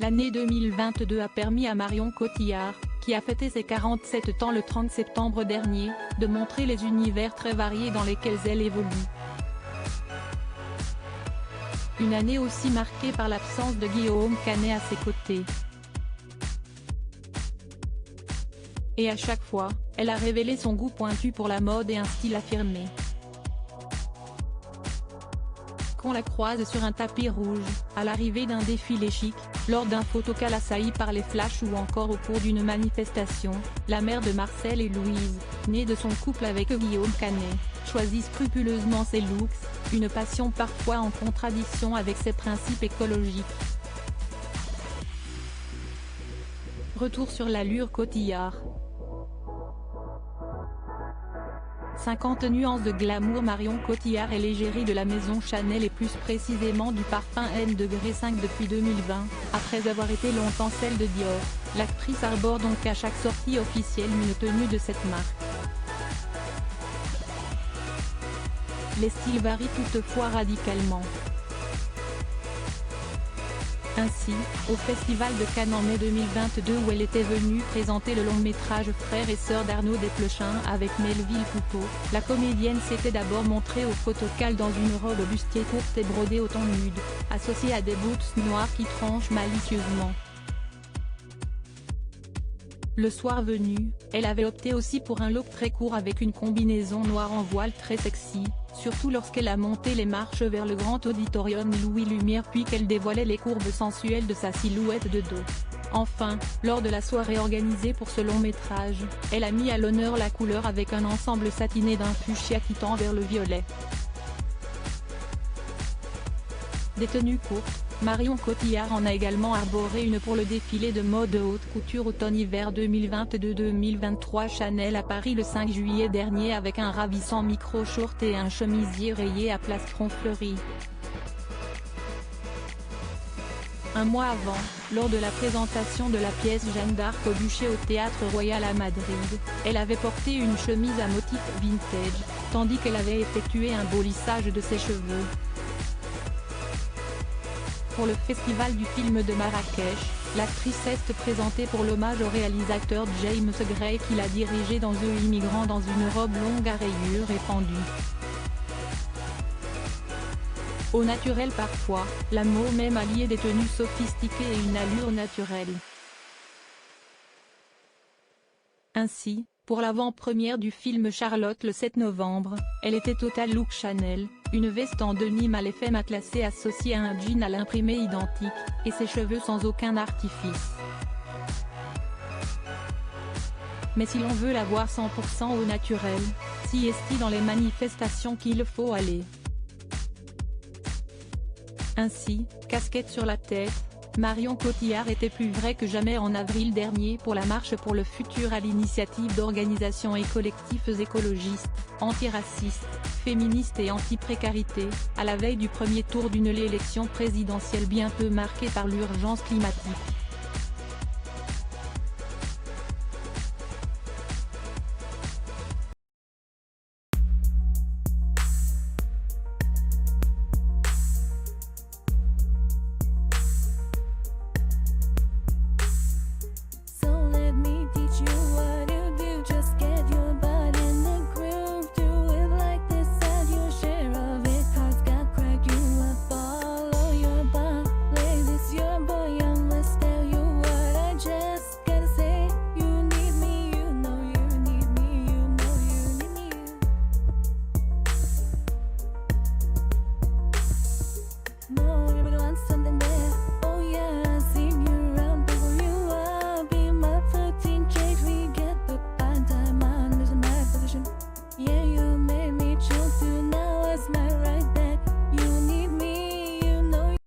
L'année 2022 a permis à Marion Cotillard, qui a fêté ses 47 ans le 30 septembre dernier, de montrer les univers très variés dans lesquels elle évolue. Une année aussi marquée par l'absence de Guillaume Canet à ses côtés. Et à chaque fois, elle a révélé son goût pointu pour la mode et un style affirmé. Qu'on la croise sur un tapis rouge, à l'arrivée d'un défilé chic, lors d'un photocall assailli par les flashs ou encore au cours d'une manifestation, la mère de Marcel et Louise, née de son couple avec Guillaume Canet, choisit scrupuleusement ses looks, une passion parfois en contradiction avec ses principes écologiques. Retour sur l'allure Cotillard. 50 nuances de glamour. Marion Cotillard est l'égérie de la maison Chanel et plus précisément du parfum N°5 depuis 2020, après avoir été longtemps celle de Dior. L'actrice arbore donc à chaque sortie officielle une tenue de cette marque. Les styles varient toutefois radicalement. Ainsi, au Festival de Cannes en mai 2022 où elle était venue présenter le long-métrage Frères et sœurs d'Arnaud Desplechin avec Melville Poupeau, la comédienne s'était d'abord montrée au photocall dans une robe bustier courte et brodée au ton nude, associée à des boots noirs qui tranchent malicieusement. Le soir venu, elle avait opté aussi pour un look très court avec une combinaison noire en voile très sexy, surtout lorsqu'elle a monté les marches vers le grand auditorium Louis Lumière puis qu'elle dévoilait les courbes sensuelles de sa silhouette de dos. Enfin, lors de la soirée organisée pour ce long métrage, elle a mis à l'honneur la couleur avec un ensemble satiné d'un fuchsia qui tend vers le violet. Des tenues courtes, Marion Cotillard en a également arboré une pour le défilé de mode de haute couture automne-hiver 2022-2023 Chanel à Paris le 5 juillet dernier avec un ravissant micro-short et un chemisier rayé à plastron fleuri. Un mois avant, lors de la présentation de la pièce Jeanne d'Arc au Bûcher au Théâtre Royal à Madrid, elle avait porté une chemise à motif vintage, tandis qu'elle avait effectué un beau lissage de ses cheveux. Pour le festival du film de Marrakech, l'actrice est présentée pour l'hommage au réalisateur James Gray qui l'a dirigé dans The Immigrant dans une robe longue à rayures et pendue. Au naturel parfois, la mode même alliée des tenues sophistiquées et une allure naturelle. Ainsi, pour l'avant-première du film Charlotte le 7 novembre, elle était total look Chanel, une veste en denim à l'effet matelassé associée à un jean à l'imprimé identique, et ses cheveux sans aucun artifice. Mais si l'on veut la voir 100% au naturel, si est-il dans les manifestations qu'il faut aller. Ainsi, casquette sur la tête, Marion Cotillard était plus vraie que jamais en avril dernier pour la Marche pour le futur à l'initiative d'organisations et collectifs écologistes, antiracistes, féministes et anti-précarité, à la veille du premier tour d'une élection présidentielle bien peu marquée par l'urgence climatique.